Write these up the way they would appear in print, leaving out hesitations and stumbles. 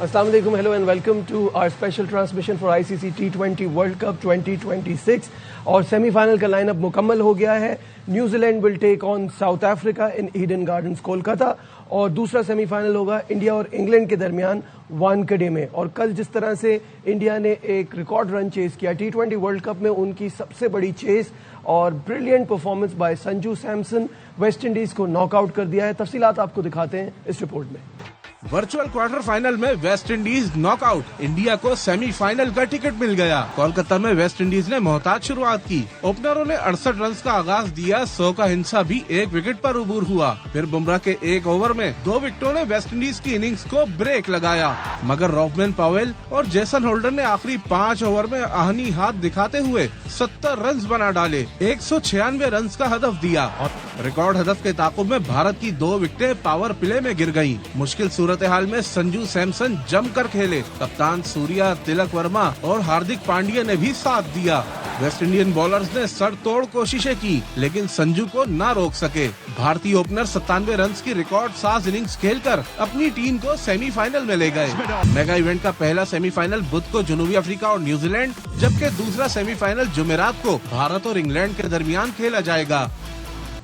Assalamu alaikum, hello and welcome to our special transmission for ICC T20 World Cup 2026 اور semi final کا line up مکمل ہو گیا ہے. New Zealand ول ٹیک آن South Africa ان Eden gardens Kolkata اور دوسرا semi final ہوگا India اور انگلینڈ کے درمیان وانکڈے میں. اور کل جس طرح سے انڈیا نے ایک ریکارڈ رن چیز کیا T20 ورلڈ کپ میں، ان کی سب سے بڑی چیز اور brilliant performance by Sanju Samson, West Indies کو ناک آؤٹ کر دیا ہے. تفصیلات آپ کو دکھاتے ہیں اس رپورٹ میں. ورچوئل کوارٹر فائنل میں West Indies knock out, India کو سیمی فائنل کا ٹکٹ مل گیا. کولکاتہ میں ویسٹ انڈیز نے محتاط شروعات کی. اوپنروں نے 68 رنز کا آغاز دیا. 100 کا ہنسا بھی ایک وکٹ پر عبور ہوا. پھر بمراہ کے ایک اوور میں 2 وکٹوں نے ویسٹ انڈیز کی اننگز کو بریک لگایا، مگر روفمین پاویل اور جیسن ہولڈر نے آخری 5 اوور میں آہنی ہاتھ دکھاتے ہوئے 70 رنز بنا ڈالے. 196 رنز کا ہدف دیا اور ریکارڈ ہدف کے تعاقب میں بھارت کی 2 وکٹیں پاور پلے میں گر گئیں. مشکل صورتحال میں سنجو سیمسن جم کر کھیلے. کپتان سوریا، تلک ورما اور ہاردک پانڈیا نے بھی ساتھ دیا. ویسٹ انڈین بالرز نے سر توڑ کوششیں کی لیکن سنجو کو نہ روک سکے. بھارتی اوپنر 97 رنز کی ریکارڈ ساز اننگز کھیل کر اپنی ٹیم کو سیمی فائنل میں لے گئے. میگا ایونٹ کا پہلا سیمی فائنل بدھ کو جنوبی افریقہ اور نیوزی لینڈ، جبکہ دوسرا سیمی فائنل جمعرات کو بھارت اور انگلینڈ کے درمیان کھیلا جائے گا.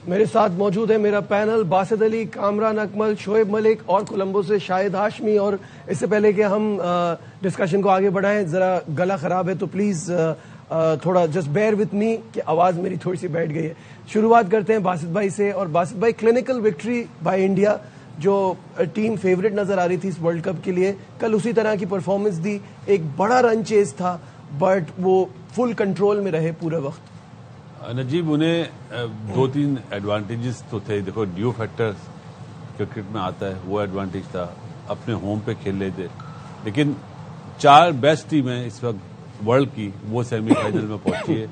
میرے ساتھ موجود ہے میرا پینل، باسط علی، کامران اکمل، شعیب ملک اور کولمبو سے شاہد ہاشمی. اور اس سے پہلے کہ ہم ڈسکشن کو آگے بڑھائیں، ذرا گلا خراب ہے تو پلیز تھوڑا جسٹ بیئر وتھ می کہ آواز میری تھوڑی سی بیٹھ گئی ہے. شروعات کرتے ہیں باسط بھائی سے. اور باسط بھائی، کلینکل وکٹری بائی انڈیا جو ٹیم فیوریٹ نظر آ رہی تھی اس ورلڈ کپ کے لیے، کل اسی طرح کی پرفارمنس دی. ایک بڑا رن چیز تھا بٹ وہ فل کنٹرول میں رہے پورے وقت. نجیب، انہیں 2-3 ایڈوانٹیجز تو تھے. دیکھو، ڈیو فیکٹر کرکٹ میں آتا ہے، وہ ایڈوانٹیج تھا. اپنے ہوم پہ کھیل رہے تھے، لیکن 4 بیسٹ ٹیمیں اس وقت ورلڈ کی وہ سیمی فائنل میں پہنچی ہے.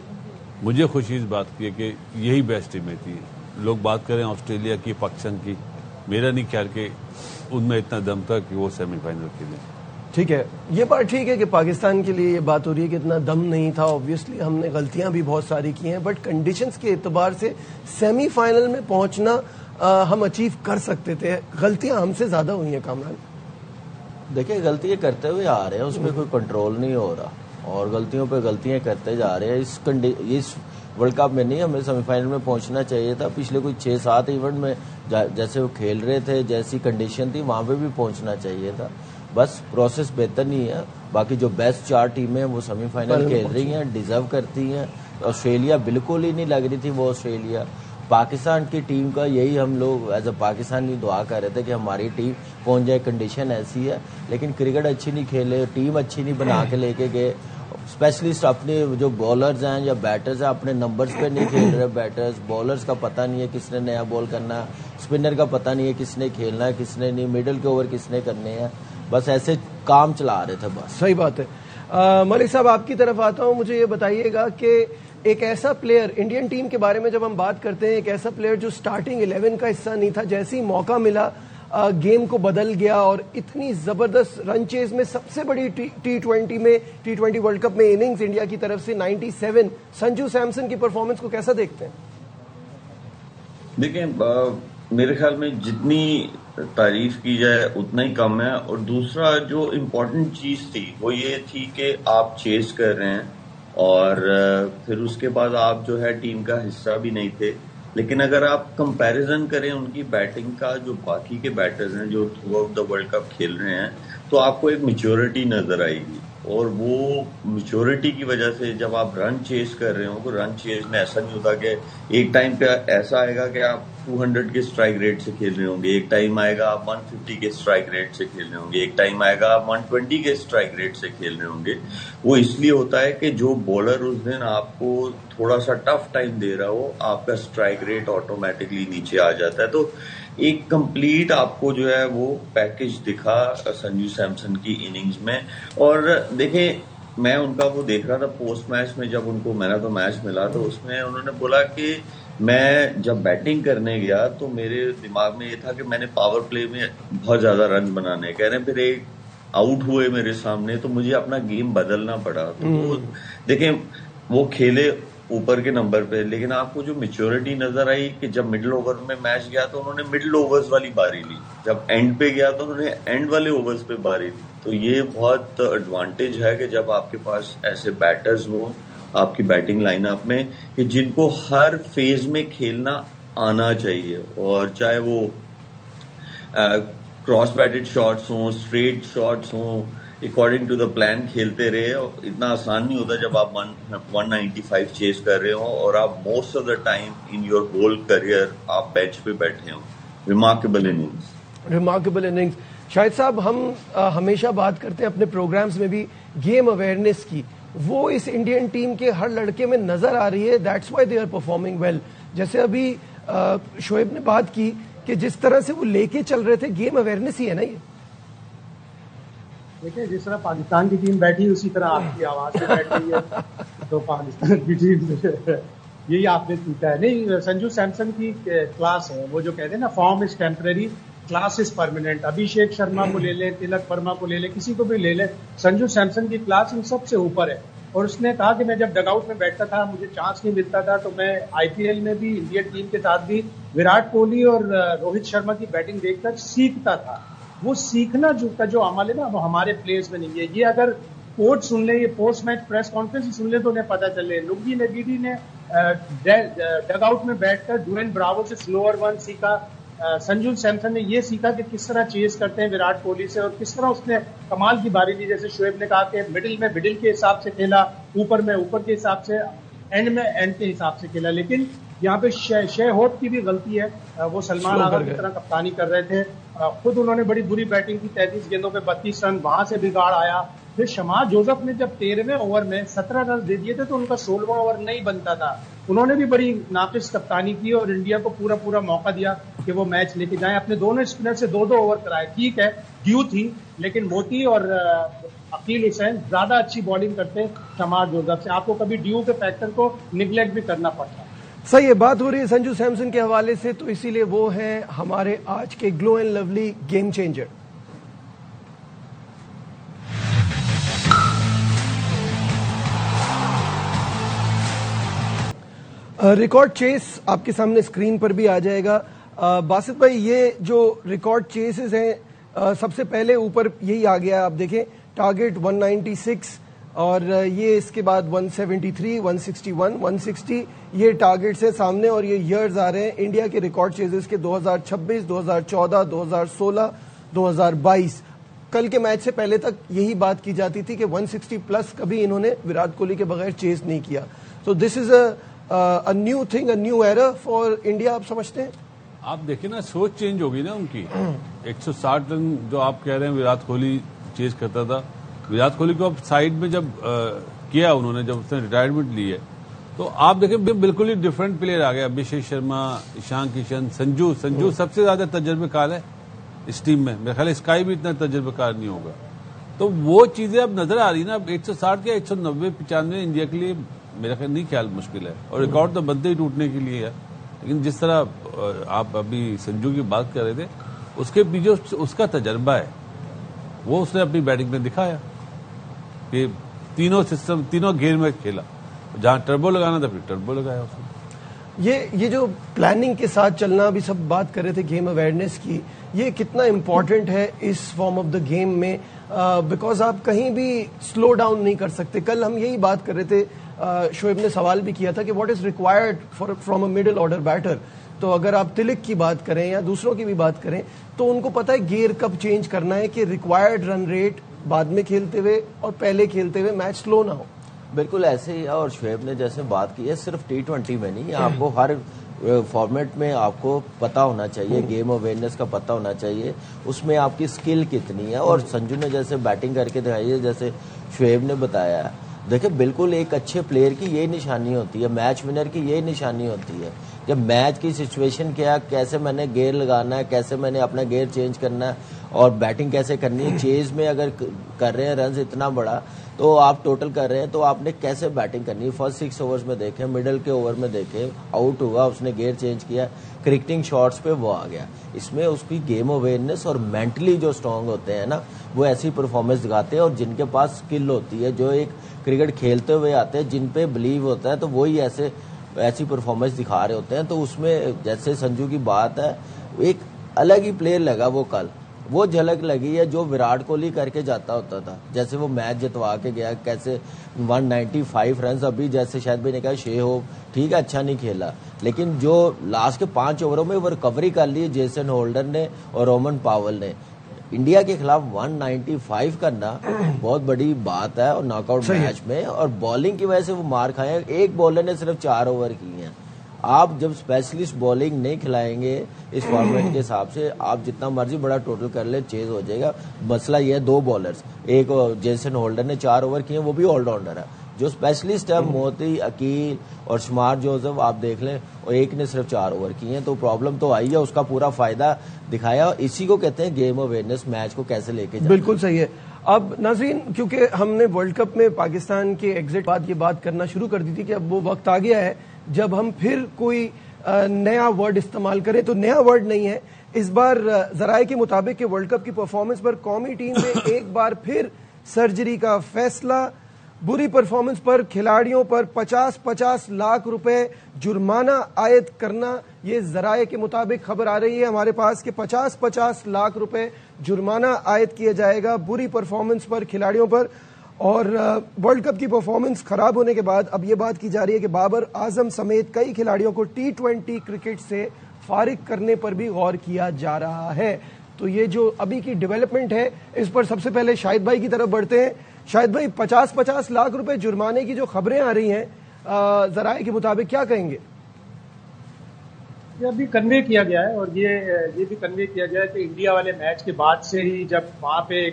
مجھے خوشی اس بات کی ہے کہ یہی بیسٹ ٹیمیں تھیں. لوگ بات کریں آسٹریلیا کی، پاکستان کی، میرا نہیں خیال کہ ان میں اتنا دم تھا کہ وہ سیمی فائنل کھیلیں. ٹھیک ہے، یہ بات ٹھیک ہے کہ پاکستان کے لیے یہ بات ہو رہی ہے کہ اتنا دم نہیں تھا. آبویسلی ہم نے غلطیاں بھی بہت ساری کی ہیں، بٹ کنڈیشنز کے اعتبار سے سیمی فائنل میں پہنچنا ہم اچیو کر سکتے تھے. غلطیاں ہم سے زیادہ ہوئی ہیں. کامران دیکھیں، غلطیاں کرتے ہوئے آ رہے ہیں، اس میں کوئی کنٹرول نہیں ہو رہا اور غلطیوں پہ غلطیاں کرتے جا رہے ہیں. اس ورلڈ کپ میں نہیں ہمیں سیمی فائنل میں پہنچنا چاہیے تھا. پچھلے کوئی 6-7 ایونٹ میں جیسے وہ کھیل رہے تھے، جیسی کنڈیشن تھی وہاں پہ بھی پہنچنا چاہیے تھا. بس پروسیس بہتر نہیں ہے. باقی جو بیسٹ 4 ٹیمیں وہ سیمی فائنل کھیل رہی ہیں، ڈیزرو کرتی ہیں. آسٹریلیا بالکل ہی نہیں لگ رہی تھی وہ آسٹریلیا. پاکستان کی ٹیم کا یہی ہم لوگ ایز اے پاکستانی دعا کر رہے تھے کہ ہماری ٹیم پہنچ جائے. کنڈیشن ایسی ہے لیکن کرکٹ اچھی نہیں کھیلے، ٹیم اچھی نہیں بنا کے لے کے گئے. اسپیشلسٹ اپنے جو بالرز ہیں یا بیٹرز ہیں اپنے نمبرز پہ نہیں کھیل رہے. بیٹرز بالرز کا پتہ نہیں ہے کس نے نیا بال کرنا ہے، اسپنر کا پتہ نہیں ہے کس نے کھیلنا ہے کس نے نہیں، مڈل کے اوور کس نے کرنے ہیں. بس ایسے کام چلا رہے تھے بس. صحیح بات ہے. ملک صاحب، آپ کی طرف آتا ہوں. مجھے یہ بتائیے گا کہ ایک ایسا پلیئر انڈین ٹیم کے بارے میں جب ہم بات کرتے ہیں، ایک ایسا پلیئر جو سٹارٹنگ 11 کا حصہ نہیں تھا، جیسے ہی موقع ملا گیم کو بدل گیا اور اتنی زبردست رن چیز میں سب سے بڑی T20 ورلڈ کپ میں اننگز انڈیا کی طرف سے 97. سنجو سیمسن کی پرفارمنس کو کیسا دیکھتے ہیں؟ دیکھیں، میرے خیال میں جتنی تعریف کی جائے اتنا ہی کم ہے. اور دوسرا جو امپورٹنٹ چیز تھی وہ یہ تھی کہ آپ چیز کر رہے ہیں اور پھر اس کے بعد آپ جو ہے ٹیم کا حصہ بھی نہیں تھے. لیکن اگر آپ کمپیریزن کریں ان کی بیٹنگ کا جو باقی کے بیٹرز ہیں جو through out the world cup کھیل رہے ہیں، تو آپ کو ایک میچورٹی نظر آئے گی. اور وہ میچورٹی کی وجہ سے جب آپ رن چیز کر رہے ہوں تو رن چیز میں ایسا نہیں ہوتا کہ ایک ٹائم پہ ایسا آئے گا کہ آپ 200 کے اسٹرائک ریٹ سے کھیل رہے ہوں گے، ایک ٹائم آئے گا آپ 150 کے اسٹرائک ریٹ سے کھیل رہے ہوں گے، ایک ٹائم آئے گا آپ 120 کے اسٹرائک ریٹ سے کھیل رہے ہوں گے. وہ اس لیے ہوتا ہے کہ جو بولر اس دن آپ کو تھوڑا سا ٹف ٹائم دے رہا ہو، آپ کا اسٹرائک ریٹ آٹومیٹکلی نیچے آ جاتا ہے. تو ایک کمپلیٹ آپ کو جو ہے وہ پیکج دکھا سنجو سیمسن کی اننگز میں. اور دیکھیں، میں ان کا وہ دیکھ رہا تھا پوسٹ میچ میں، جب ان کو مین آف دا میچ ملا تو اس میں انہوں نے بولا کہ میں جب بیٹنگ کرنے گیا تو میرے دماغ میں یہ تھا کہ میں نے پاور پلے میں بہت زیادہ رن بنانے کہہ رہے ہیں، پھر ایک آؤٹ ہوئے میرے سامنے تو مجھے اپنا گیم بدلنا پڑا. تو وہ دیکھیں، وہ کھیلے اوپر کے نمبر پہ، لیکن آپ کو جو میچورٹی نظر آئی کہ جب مڈل اوور میں میچ گیا تو انہوں نے مڈل اوورز والی باری لی، جب اینڈ پہ گیا تو انہوں نے اینڈ والے اوورز پہ باری لی. تو یہ بہت ایڈوانٹیج ہے کہ جب آپ کے پاس ایسے بیٹرز ہوں آپ کی بیٹنگ لائن اپ میں کہ جن کو ہر فیز میں کھیلنا آنا چاہیے، اور چاہے وہ کراس بیٹڈ شاٹس ہوں، اسٹریٹ شاٹس ہوں، اکارڈنگ ٹو دا پلان کھیلتے رہے. اتنا آسان نہیں ہوتا جب آپ 195 چیز کر رہے ہوں اور آپ most of the time in your whole career آپ بینچ پہ بیٹھے ہوں. Remarkable innings. شاہد صاحب، ہم ہمیشہ بات کرتے ہیں اپنے پروگرامز میں بھی گیم اویئرنیس کی، وہ اس انڈین ٹیم کے ہر لڑکے میں نظر آ رہی ہے. That's why they are performing well. جیسے ابھی شعیب نے بات کی کہ جس طرح سے وہ لے کے چل رہے تھے، گیم اویئرنیس ہی ہے نا یہ. دیکھیں جس طرح پاکستان کی ٹیم بیٹھی اسی طرح آپ کی آواز بھی بیٹھ رہی ہے تو پاکستان کی ٹیم یہی آپ نے پوچھا ہے. نہیں، سنجو سیمسن کی کلاس ہے، وہ جو کہتے ہیں نا form is temporary, class is permanent. Abhishek Sharma کو لے لیں، تلک ورما کو لے لیں، کسی کو بھی لے لیں، سنجو سیمسن کی کلاس ان سب سے اوپر ہے. اور اس نے کہا کہ میں جب ڈگ آؤٹ میں بیٹھتا تھا مجھے چانس نہیں ملتا تھا تو میں آئی پی ایل میں بھی انڈین ٹیم کے ساتھ بھی وراٹ کوہلی اور روہت شرما کی بیٹنگ دیکھ کر سیکھتا تھا. وہ سیکھنا کا جو عمل ہے نا وہ ہمارے پلیئرز میں نہیں ہے. یہ اگر کوچ سن لیں، یہ پوسٹ میچ پریس کانفرنس سن لیں تو انہیں پتہ چلے. لگی نگیری نے ڈگ آؤٹ میں بیٹھ کر ڈوین براوو سے سلوور ون سیکھا. سنجو سیمسن نے یہ سیکھا کہ کس طرح چیز کرتے ہیں وراٹ کوہلی سے اور کس طرح اس نے کمال کی باری لی. جیسے شعیب نے کہا کہ مڈل میں مڈل کے حساب سے کھیلا، اوپر میں اوپر کے حساب سے، اینڈ میں اینڈ کے حساب سے کھیلا. لیکن یہاں پہ شے ہوپ کی بھی غلطی ہے. وہ سلمان آغا کی طرح کپتانی کر رہے تھے، خود انہوں نے بڑی بری بیٹنگ کی، 33 گیندوں پہ 32 رن، وہاں سے بگاڑ آیا. پھر شماس جوزف نے جب 13ویں اوور میں 17 رن دے دیے تھے تو ان کا 16واں اوور نہیں بنتا تھا. انہوں نے بھی بڑی ناقص کپتانی کی اور انڈیا کو پورا موقع دیا کہ وہ میچ لے کے جائیں. اپنے دونوں اسپنر سے 2 اوور کرائے. ٹھیک ہے ڈیو تھی، لیکن موتی اور عقیل حسین زیادہ اچھی بالنگ کرتے شماس جوزف سے. آپ کو کبھی ڈیو کے فیکٹر کو نگلیکٹ بھی کرنا پڑتا. صحیح ہے. بات ہو رہی ہے سنجو سیمسن کے حوالے سے تو اسی لیے وہ ہیں ہمارے آج کے Glow and Lovely game changer. Record chase آپ کے سامنے اسکرین پر بھی آ جائے گا. باسط بھائی، یہ جو ریکارڈ چیسز ہیں سب سے پہلے اوپر یہی آ گیا. آپ دیکھیں ٹارگٹ 196 اور یہ اس کے بعد 173 161 160 یہ ٹارگٹس ہیں سامنے اور یہ ایئرز آ رہے ہیں انڈیا کے ریکارڈ چیزز کے 2026 2014 2016 2022. کل کے میچ سے پہلے تک یہی بات کی جاتی تھی کہ 160 پلس کبھی انہوں نے وراٹ کوہلی کے بغیر چیز نہیں کیا. So this is a new thing, a new era for India. آپ سمجھتے ہیں؟ آپ دیکھیں نا، سوچ چینج ہوگی نا ان کی. 160 رن جو آپ کہہ رہے ہیں وراٹ کوہلی چیز کرتا تھا، وراٹ کوہلی کو اب سائڈ میں جب کیا انہوں نے، جب اس نے ریٹائرمنٹ لی ہے تو آپ دیکھیں بالکل ہی ڈفرینٹ پلیئر آ گیا. ابھیشیک شرما، ایشان کشن، سنجو سب سے زیادہ تجربے کار ہے اس ٹیم میں. میرے خیال اسکائی بھی اتنا تجربے کار نہیں ہوگا. تو وہ چیزیں اب نظر آ رہی نا. اب 160 کے 190 95 انڈیا کے لیے میرا خیال نہیں خیال مشکل ہے، اور ریکارڈ تو بنتے ہی ٹوٹنے کے لیے ہے. لیکن جس طرح آپ ابھی سنجو کی بات کر رہے تھے، اس کے پیچھے اس کا تجربہ ہے، وہ اس نے اپنی بیٹنگ میں دکھایا کہ تینوں گیئر میں کھیلا. جہاں ٹربو لگانا تھا پھر ٹربو لگایا اس نے. یہ جو پلاننگ کے ساتھ چلنا، بھی سب بات کر رہے تھے گیم اویئرنیس کی، یہ کتنا امپورٹنٹ ہے اس فارم آف دا گیم میں، بیکاز آپ کہیں بھی سلو ڈاؤن نہیں کر سکتے. کل ہم یہی بات کر رہے تھے، شعیب نے سوال بھی کیا تھا کہ what is required from a middle order better. تو اگر آپ تلک کی بات کریں یا دوسروں کی بھی بات کریں تو ان کو پتہ ہے گیئر کب چینج کرنا ہے کہ ریکوائرڈ رن ریٹ بعد میں کھیلتے ہوئے اور پہلے کھیلتے ہوئے میچ سلو نہ ہو. بالکل ایسے ہی ہے. اور شعیب نے جیسے بات کی ہے صرف T20 میں نہیں، آپ کو ہر فارمیٹ میں آپ کو پتا ہونا چاہیے، گیم اویئرنیس کا پتا ہونا چاہیے، اس میں آپ کی سکل کتنی ہے. اور سنجو نے جیسے بیٹنگ کر کے دکھائی ہے، جیسے شعیب نے بتایا ہے، دیکھیں بالکل ایک اچھے پلیئر کی یہی نشانی ہوتی ہے، میچ ونر کی یہی نشانی ہوتی ہے. جب میچ کی سچویشن کیا، کیسے میں نے گیئر لگانا ہے، کیسے میں نے اپنا گیئر چینج کرنا ہے اور بیٹنگ کیسے کرنی ہے. چیز میں اگر کر رہے ہیں رنز اتنا بڑا تو آپ ٹوٹل کر رہے ہیں تو آپ نے کیسے بیٹنگ کرنی ہے. فرسٹ 6 اوورز میں دیکھیں، مڈل کے اوور میں دیکھیں، آؤٹ ہوا، اس نے گیئر چینج کیا، کرکٹنگ شاٹس پہ وہ آ گیا. اس میں اس کی گیم اویئرنیس اور مینٹلی جو اسٹرانگ ہوتے ہیں نا، وہ ایسی پرفارمنس دکھاتے ہیں. اور جن کے پاس سکل ہوتی ہے، جو ایک کرکٹ کھیلتے ہوئے آتے ہیں جن پہ بلیو ہوتا ہے تو وہی ایسی پرفارمنس دکھا رہے ہوتے ہیں. تو اس میں جیسے سنجو کی بات ہے ایک الگ ہی پلیئر لگا وہ کل, وہ جھلک لگی ہے جو وراٹ کوہلی کر کے جاتا ہوتا تھا. جیسے وہ میچ جتوا کے گیا, کیسے 195 رنز, ابھی جیسے شاید بھائی نے کہا شے ہو ٹھیک ہے اچھا نہیں کھیلا, لیکن جو لاسٹ کے 5 اووروں میں وہ ریکوری کر لی جیسن ہولڈر نے اور رومن پاول نے. انڈیا کے خلاف 195 کرنا بہت بڑی بات ہے اور ناک آؤٹ میچ میں, اور بالنگ کی وجہ سے وہ مار کھائے ہیں. ایک بالر نے صرف 4 اوور کی ہیں. آپ جب اسپیشلسٹ بالنگ نہیں کھلائیں گے اس فارمیٹ کے حساب سے, آپ جتنا مرضی بڑا ٹوٹل کر لیں چیز ہو جائے گا. مسئلہ یہ ہے 2 بالرز, ایک جیسن ہولڈر نے 4 اوور کیے ہیں, وہ بھی آل راؤنڈر ہے. جو اسپیشلسٹ ہے موتی, عقیل اور شمار جوزف آپ دیکھ لیں, اور ایک نے صرف 4 اوور کیے ہیں. تو پرابلم تو آئی ہے, اس کا پورا فائدہ دکھایا, اور اسی کو کہتے ہیں گیم اویئرنیس, میچ کو کیسے لے کے جانا. بالکل صحیح ہے. اب ناظرین, کیونکہ ہم نے ورلڈ کپ میں پاکستان کے ایگزٹ بعد یہ بات کرنا شروع کر دی تھی کہ اب وہ وقت آ گیا ہے جب ہم پھر کوئی نیا ورڈ استعمال کریں, تو نیا ورڈ نہیں ہے اس بار. ذرائع کے مطابق کہ ورلڈ کپ کی پرفارمنس پر قومی ٹیم میں ایک بار پھر سرجری کا فیصلہ. بری پرفارمنس پر کھلاڑیوں پر 50 لاکھ روپے جرمانہ عائد کرنا, یہ ذرائع کے مطابق خبر آ رہی ہے ہمارے پاس کہ 50 لاکھ روپے جرمانہ عائد کیا جائے گا بری پرفارمنس پر کھلاڑیوں پر. اور ورلڈ کپ کی پرفارمنس خراب ہونے کے بعد اب یہ بات کی جا رہی ہے کہ بابر اعظم سمیت کئی کھلاڑیوں کو T20 کرکٹ سے فارغ کرنے پر بھی غور کیا جا رہا ہے. تو یہ جو ابھی کی ڈیولپمنٹ ہے اس پر سب سے پہلے شاہد بھائی کی طرف بڑھتے ہیں. شاہد بھائی, 50 لاکھ روپے جرمانے کی جو خبریں آ رہی ہیں ذرائع کے مطابق, کیا کہیں گے؟ یہ ابھی کنوے کیا گیا ہے, اور یہ بھی کنوے کیا گیا ہے کہ انڈیا والے میچ کے بعد سے ہی جب وہاں پہ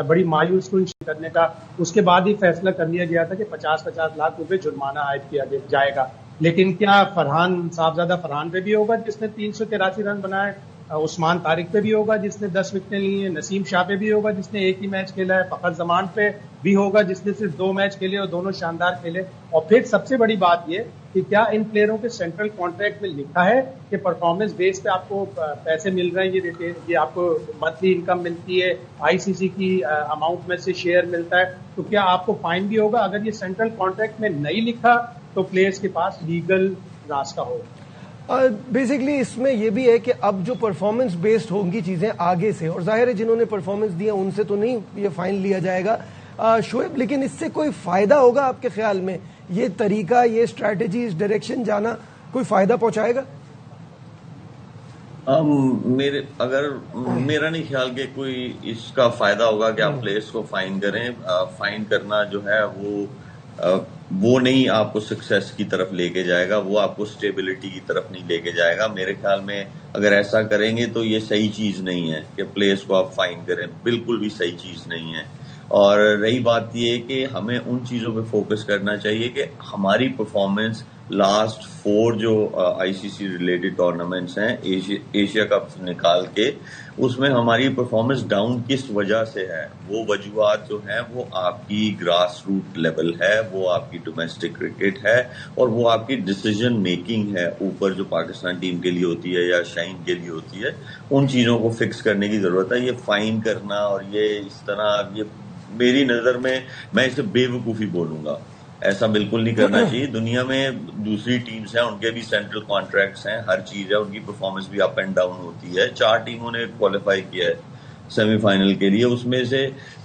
بڑی مایوس کن کرنے کا, اس کے بعد ہی فیصلہ کر لیا گیا تھا کہ 50 لاکھ روپے جرمانہ عائد کیا جائے گا. لیکن کیا فرحان صاحبزادہ فرحان پہ بھی ہوگا جس نے 383 رن بنائے, عثمان طارق پہ بھی ہوگا جس نے 10 وکٹیں لی ہیں, نسیم شاہ پہ بھی ہوگا جس نے ایک ہی میچ کھیلا ہے, فخر زمان پہ بھی ہوگا جس نے صرف 2 میچ کھیلے اور دونوں شاندار کھیلے. اور پھر سب سے بڑی بات یہ کہ کیا ان پلیئروں کے سینٹرل کانٹریکٹ میں لکھا ہے کہ پرفارمنس بیس پہ آپ کو پیسے مل رہے ہیں, یہ آپ کو منتھلی انکم ملتی ہے, ICC کی اماؤنٹ میں سے شیئر ملتا ہے, تو کیا آپ کو فائن بھی ہوگا؟ اگر یہ سینٹرل کانٹریکٹ میں نہیں لکھا تو پلیئرز کے پاس لیگل راستہ ہوگا. بیسکلی اس میں یہ بھی ہے کہ اب جو پرفارمنس بیسڈ ہوں گی چیزیں آگے سے, اور ظاہر ہے جنہوں نے پرفارمنس دی ان سے تو نہیں یہ فائن لیا جائے گا شعیب, لیکن اس سے کوئی فائدہ ہوگا آپ کے خیال میں؟ یہ طریقہ, یہ اسٹریٹجی, اس ڈائریکشن جانا کوئی فائدہ پہنچائے گا؟ میرا نہیں خیال کہ کوئی اس کا فائدہ ہوگا کہ آپ پلیئرز کو فائن کریں. فائن کرنا جو ہے وہ نہیں آپ کو سکسیس کی طرف لے کے جائے گا, وہ آپ کو اسٹیبلٹی کی طرف نہیں لے کے جائے گا. میرے خیال میں اگر ایسا کریں گے تو یہ صحیح چیز نہیں ہے کہ پلیئرز کو آپ فائن کریں, بالکل بھی صحیح چیز نہیں ہے. اور رہی بات یہ کہ ہمیں ان چیزوں پہ فوکس کرنا چاہیے کہ ہماری پرفارمنس لاسٹ 4 جو ICC ریلیٹڈ ٹورنامنٹس ہیں, ایشیا کپ نکال کے, اس میں ہماری پرفارمنس ڈاؤن کس وجہ سے ہے. وہ وجوہات جو ہیں وہ آپ کی گراس روٹ لیول ہے, وہ آپ کی ڈومیسٹک کرکٹ ہے, اور وہ آپ کی ڈیسیجن میکنگ ہے اوپر جو پاکستان ٹیم کے لیے ہوتی ہے یا شاہین کے لیے ہوتی ہے. ان چیزوں کو فکس کرنے کی ضرورت ہے. یہ فائن کرنا اور یہ اس طرح, یہ میری نظر میں اسے بے وقوفی بولوں گا. ایسا بالکل نہیں کرنا چاہیے. دنیا میں دوسری ٹیمز ہیں, ان کے بھی سینٹرل کانٹریکٹس ہیں, ہر چیز ہے, ان کی پرفارمنس بھی اپ اینڈ ڈاؤن ہوتی ہے. 4 ٹیموں نے کوالیفائی کیا ہے سیمی فائنل کے لیے, اس میں سے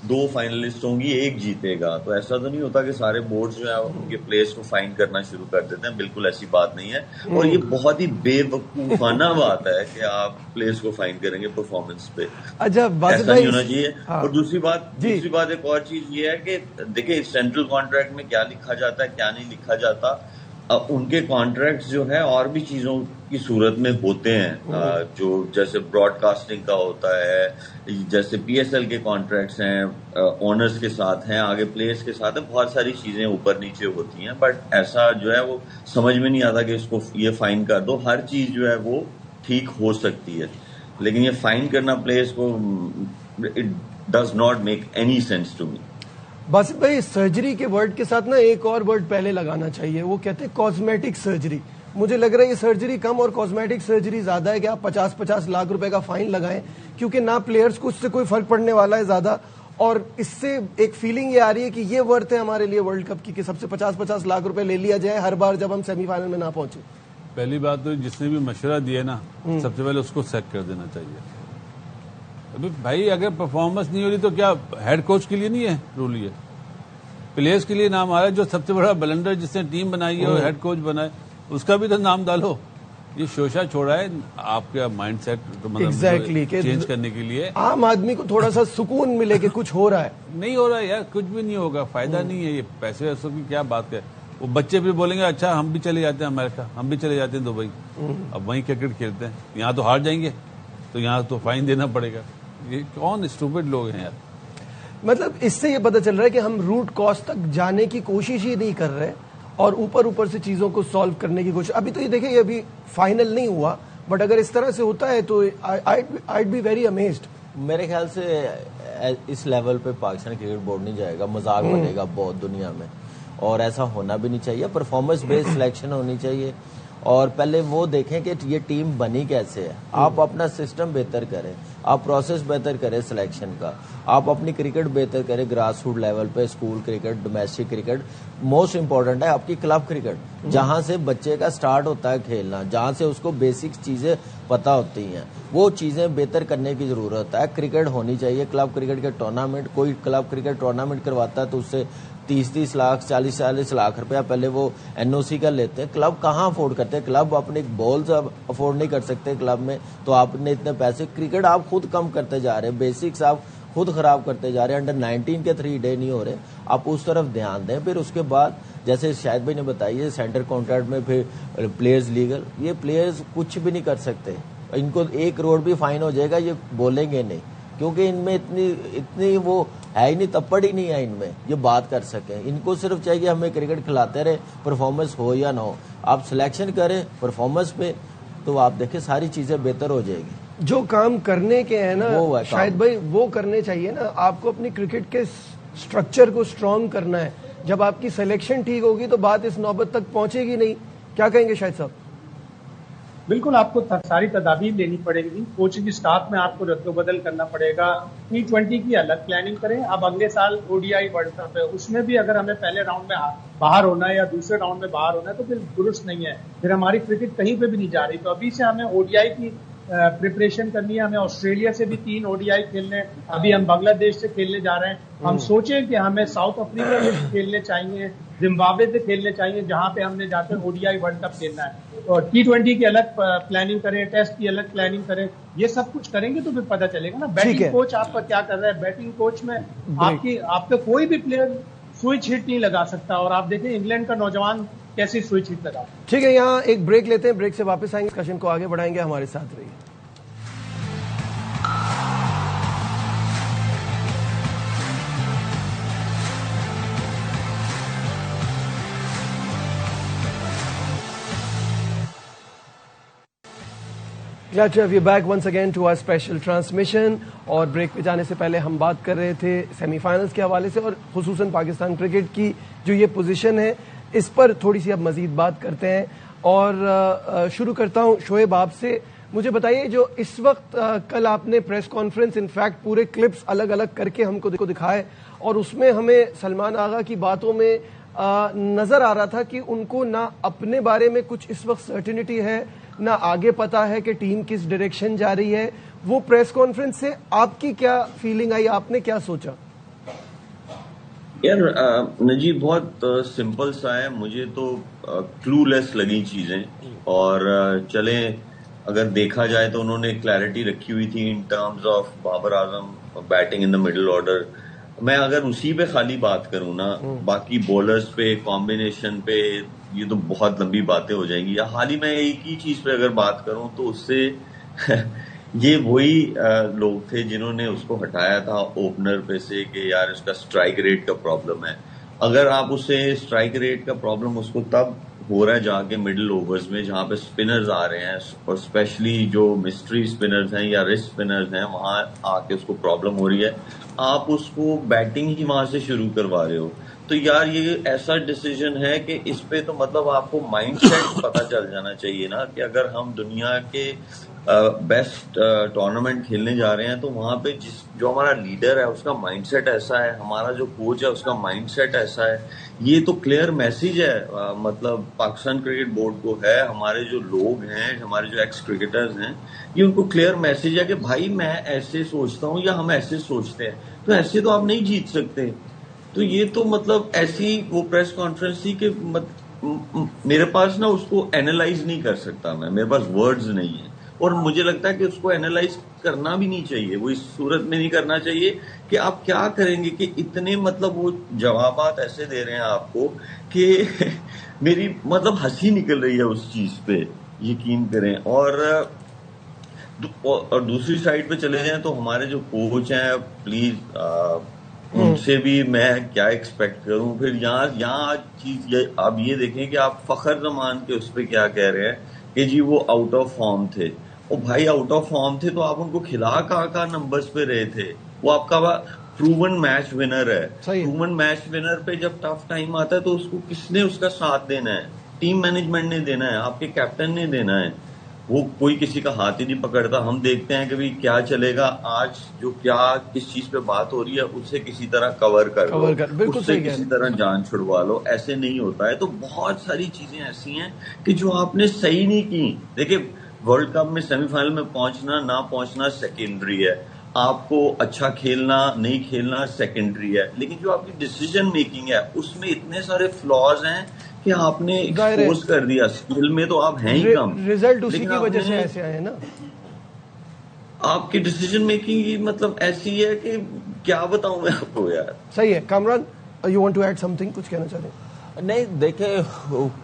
2 فائنلسٹ ہوں گی, 1 جیتے گا. تو ایسا تو نہیں ہوتا کہ سارے بورڈز جو ہیں ان کے پلیئرز کو فائن کرنا شروع کر دیتے ہیں, بالکل ایسی بات نہیں ہے. اور یہ بہت ہی بے وقوفانہ بات ہے کہ آپ پلیئرز کو فائن کریں گے پرفارمنس پہ, ایسا نہیں ہونا چاہیے. اور دوسری بات ایک اور چیز یہ ہے کہ دیکھیں سینٹرل کانٹریکٹ میں کیا لکھا جاتا ہے کیا نہیں لکھا جاتا. ان کے کانٹریکٹس جو ہے اور بھی چیزوں کی صورت میں ہوتے ہیں, جو جیسے براڈ کاسٹنگ کا ہوتا ہے, جیسے PSL کے کانٹریکٹس ہیں, اونرز کے ساتھ ہیں, آگے پلیئرز کے ساتھ ہیں, بہت ساری چیزیں اوپر نیچے ہوتی ہیں. بٹ ایسا جو ہے وہ سمجھ میں نہیں آتا کہ اس کو یہ فائن کر دو. ہر چیز جو ہے وہ ٹھیک ہو سکتی ہے, لیکن یہ فائن کرنا پلیئرز کو it does not make any sense to me. Basit بھائی, سرجری کے ورڈ کے ساتھ نا ایک اور ورڈ پہلے لگانا چاہیے, وہ کہتے ہیں کاسمیٹک سرجری. مجھے لگ رہا ہے یہ سرجری کم اور کاسمیٹک سرجری زیادہ ہے کہ آپ 50 لاکھ روپے کا فائن لگائیں, کیونکہ نہ پلیئرز کو اس سے کوئی فرق پڑنے والا ہے زیادہ, اور اس سے ایک فیلنگ یہ آ رہی ہے کہ یہ ورتھ ہے ہمارے لیے ورلڈ کپ کی کہ سب سے 50-50 لاکھ روپے لے لیا جائے ہر بار جب ہم سیمی فائنل میں نہ پہنچے؟ پہلی بات تو جس نے بھی مشورہ دیا نا سب سے پہلے اس کو سیک کر دینا چاہیے. ابھی بھائی اگر پرفارمنس نہیں ہو رہی تو کیا ہیڈ کوچ کے لیے نہیں ہے رول؟ یہ پلیئرس کے لیے نام آ رہا ہے. جو سب سے بڑا بلنڈر جس نے ٹیم بنائی ہے اور ہیڈ کوچ بنائے اس کا بھی تو نام ڈالو. یہ شوشا چھوڑا ہے آپ کا مائنڈ سیٹ چینج کرنے کے لیے. عام آدمی کو تھوڑا سا سکون ملے کہ کچھ ہو رہا ہے. نہیں ہو رہا ہے یار, کچھ بھی نہیں ہوگا, فائدہ نہیں ہے. یہ پیسے ویسوں کی کیا بات ہے. وہ بچے بھی بولیں گے اچھا ہم بھی چلے جاتے ہیں امریکہ, ہم بھی چلے جاتے ہیں دبئی, اب وہیں کرکٹ کھیلتے ہیں. یہاں تو ہار جائیں گے تو یہاں تو فائن دینا پڑے گا. یہ کون اسٹوپڈ لوگ ہیں یار. مطلب اس سے یہ پتہ چل رہا ہے کہ ہم روٹ کاز تک جانے کی کوشش ہی نہیں کر رہے اور اوپر سے چیزوں کو سالو کرنے کی کوشش. ابھی تو یہ دیکھیں یہ ابھی فائنل نہیں ہوا, بٹ اگر اس طرح سے ہوتا ہے تو I'd be very amazed. میرے خیال سے اس لیول پہ پاکستان کرکٹ بورڈ نہیں جائے گا, مذاق بنے گا بہت دنیا میں, اور ایسا ہونا بھی نہیں چاہیے. پرفارمنس بیسڈ سلیکشن ہونی چاہیے, اور پہلے وہ دیکھیں کہ یہ ٹیم بنی کیسے ہے. آپ اپنا سسٹم بہتر کریں, آپ پروسیس بہتر کریں سلیکشن کا, آپ اپنی کرکٹ بہتر کریں گراس روٹ لیول پہ. School cricket, domestic cricket, most important ہے آپ کی کلب کرکٹ, جہاں سے بچے کا سٹارٹ ہوتا ہے کھیلنا, جہاں سے اس کو بیسک چیزیں پتہ ہوتی ہیں. وہ چیزیں بہتر کرنے کی ضرورت ہے. کرکٹ ہونی چاہیے, کلب کرکٹ کے ٹورنامنٹ. کوئی کلب کرکٹ ٹورنامنٹ کرواتا ہے تو اس سے 30 لاکھ 40 لاکھ روپیہ پہلے وہ NOC کا لیتے ہیں. کلب کہاں افورڈ کرتے ہیں؟ کلب اپنے بالز افورڈ نہیں کر سکتے کلب میں, تو آپ نے اتنے پیسے. کرکٹ آپ خود کم کرتے جا رہے ہیں, بیسکس آپ خود خراب کرتے جا رہے ہیں. انڈر 19 کے 3 ڈے نہیں ہو رہے, آپ اس طرف دھیان دیں. پھر اس کے بعد جیسے شاہد بھائی نے بتائی سینٹر کانٹریکٹ میں پھر پلیئرز لیگل. یہ پلیئرز کچھ بھی نہیں کر سکتے, ان کو 1 کروڑ بھی فائن ہو جائے گا یہ بولیں گے نہیں, کیونکہ ان میں اتنی وہ ہے ہی نہیں, تپڑ ہی نہیں ہے ان میں یہ بات کر سکیں. ان کو صرف چاہیے ہمیں کرکٹ کھلاتے رہے, پرفارمنس ہو یا نہ ہو. آپ سلیکشن کریں پرفارمنس پہ تو آپ دیکھیں ساری چیزیں بہتر ہو جائے گی. جو کام کرنے کے ہیں نا شاید بھائی وہ کرنے چاہیے نا. آپ کو اپنی کرکٹ کے سٹرکچر کو سٹرونگ کرنا ہے. جب آپ کی سلیکشن ٹھیک ہوگی تو بات اس نوبت تک پہنچے گی نہیں. کیا کہیں گے شاہد صاحب؟ بالکل, آپ کو ساری تدابیر لینی پڑے گی. کوچنگ اسٹاف میں آپ کو رد و بدل کرنا پڑے گا. T20 کی الگ پلاننگ کریں. اب اگلے سال ODI ورلڈ کپ ہے, اس میں بھی اگر ہمیں پہلے راؤنڈ میں باہر ہونا ہے یا دوسرے راؤنڈ میں باہر ہونا ہے تو پھر درست نہیں ہے, پھر ہماری کرکٹ کہیں پہ بھی نہیں جا رہی. تو ابھی سے ہمیں ODI کی پریپریشن کرنی ہے. ہمیں آسٹریلیا سے بھی 3 ODI کھیلنے, ابھی ہم بنگلہ دیش سے کھیلنے جا رہے ہیں. ہم سوچیں کہ ہمیں ساؤتھ افریقہ میں کھیلنے چاہیے, زمبابوے سے کھیلنے چاہیے, جہاں پہ ہم نے جا کر ODI ورلڈ کپ کھیلنا ہے. اور T20 کی الگ پلاننگ کریں, ٹیسٹ کی الگ پلاننگ کریں. یہ سب کچھ کریں گے تو پھر پتہ چلے گا نا بیٹنگ کوچ آپ کا کیا کر رہا ہے. بیٹنگ کوچ میں آپ کا کوئی بھی پلیئر سوئچ ہٹ نہیں لگا سکتا, اور آپ دیکھیں انگلینڈ کا نوجوان کیسی سوئچ ہٹ لگا. ٹھیک ہے, یہاں ایک بریک لیتے ہیں, بریک سے واپس آئیں گے, ڈسکشن کو آگے بڑھائیں گے. ہمارے ساتھ رہیے. Glad to have you back once again to our special transmission. اور بریک پہ جانے سے پہلے ہم بات کر رہے تھے سیمی فائنلز کے حوالے سے اور خصوصاً پاکستان کرکٹ کی جو یہ پوزیشن ہے اس پر تھوڑی سی اب مزید بات کرتے ہیں. اور شروع کرتا ہوں شعیب آپ سے. مجھے بتائیے جو اس وقت کل آپ نے پریس کانفرنس انفیکٹ پورے کلپس الگ الگ کر کے ہم کو دکھائے, اور اس میں ہمیں سلمان آغا کی باتوں میں نظر آ رہا تھا کہ ان کو نہ اپنے بارے میں کچھ اس وقت سرٹینٹی ہے, نہ آگے پتا ہے کہ ٹیم کس ڈائریکشن جا رہی ہے. وہ پریس کانفرنس سے آپ کی کیا فیلنگ آئی, آپ نے کیا سوچا؟ یار نجیب بہت سمپل سا ہے, مجھے تو کلو لیس لگی چیزیں. اور چلیں اگر دیکھا جائے تو انہوں نے کلیئرٹی رکھی ہوئی تھی in terms of Babar Azam batting in the middle order. میں اگر اسی پہ خالی بات کروں نا, باقی بولرز پہ, کمبینیشن پہ, یہ تو بہت لمبی باتیں ہو جائیں گی. یا حال ہی میں ایک ہی چیز پہ اگر بات کروں تو اس سے یہ وہی لوگ تھے جنہوں نے اس کو ہٹایا تھا اوپنر پہ سے کہ یار اس کا اسٹرائک ریٹ کا پرابلم ہے. اگر آپ اسے اسٹرائک ریٹ کا پرابلم اس کو تب ہو رہا ہے جا کے مڈل اوورز میں جہاں پہ اسپنرز آ رہے ہیں, اور اسپیشلی جو مسٹری اسپنرز ہیں یا رسٹ اسپنرز ہیں وہاں آ کے اس کو پرابلم ہو رہی ہے. آپ اس کو بیٹنگ ہی وہاں سے شروع کروا رہے ہو. تو یار یہ ایسا ڈیسیجن ہے کہ اس پہ تو مطلب آپ کو مائنڈ سیٹ پتہ چل جانا چاہیے نا کہ اگر ہم دنیا کے بیسٹ ٹورنامنٹ کھیلنے جا رہے ہیں تو وہاں پہ جو ہمارا لیڈر ہے اس کا مائنڈ سیٹ ایسا ہے, ہمارا جو کوچ ہے اس کا مائنڈ سیٹ ایسا ہے. یہ تو کلیئر میسج ہے مطلب پاکستان کرکٹ بورڈ کو ہے, ہمارے جو لوگ ہیں, ہمارے جو ایکس کرکٹرز ہیں, یہ ان کو کلیئر میسج ہے کہ بھائی میں ایسے سوچتا ہوں یا ہم ایسے سوچتے ہیں, تو ایسے تو آپ نہیں جیت سکتے. تو یہ تو مطلب ایسی وہ پریس کانفرنس تھی کہ میرے پاس نا اس کو اینالائز نہیں کر سکتا میں, میرے پاس ورڈز نہیں ہیں, اور مجھے لگتا ہے کہ اس کو اینالائز کرنا بھی نہیں چاہیے, وہ اس صورت میں نہیں کرنا چاہیے کہ آپ کیا کریں گے کہ اتنے مطلب وہ جوابات ایسے دے رہے ہیں آپ کو کہ میری مطلب ہنسی نکل رہی ہے اس چیز پہ, یقین کریں. اور دوسری سائڈ پہ چلے جائیں تو ہمارے جو کوچ ہیں پلیز ان سے بھی میں کیا ایکسپیکٹ کروں. پھر یہاں چیز آپ یہ دیکھیں کہ آپ فخر زمان کے اس پہ کیا کہہ رہے ہیں کہ جی وہ آؤٹ آف فارم تھے. اور بھائی آؤٹ آف فارم تھے تو آپ ان کو کھلا کا نمبرز پہ رہے تھے, وہ آپ کا پروون میچ ونر ہے. پروون میچ ونر پہ جب ٹف ٹائم آتا ہے تو اس کو کس نے اس کا ساتھ دینا ہے؟ ٹیم مینجمنٹ نے دینا ہے, آپ کے کیپٹن نے دینا ہے. وہ کوئی کسی کا ہاتھ ہی نہیں پکڑتا. ہم دیکھتے ہیں کہ بھائی کیا چلے گا آج, جو کیا کس چیز پہ بات ہو رہی ہے اسے کسی طرح کور کر لو, اس سے کسی طرح جان چھڑوا لو. ایسے نہیں ہوتا ہے. تو بہت ساری چیزیں ایسی ہیں کہ جو آپ نے صحیح نہیں کی. دیکھیں ورلڈ کپ میں سیمی فائنل میں پہنچنا نہ پہنچنا سیکنڈری ہے, آپ کو اچھا کھیلنا نہیں کھیلنا سیکنڈری ہے, لیکن جو آپ کی ڈیسیژن میکنگ ہے اس میں اتنے سارے فلاز ہیں کہ آپ نے ایکسپوز کر دیا. اسکل میں تو آپ ہیں ہی کم, ریزلٹ اسی کی وجہ سے ایسے آئے نا. آپ کی ڈیسیژن میکنگ مطلب ایسی ہے کہ کیا بتاؤں میں آپ کو یار. صحیح ہے. Kamran you want to add something, کچھ کہنا چاہتے ہیں؟ نہیں دیکھیں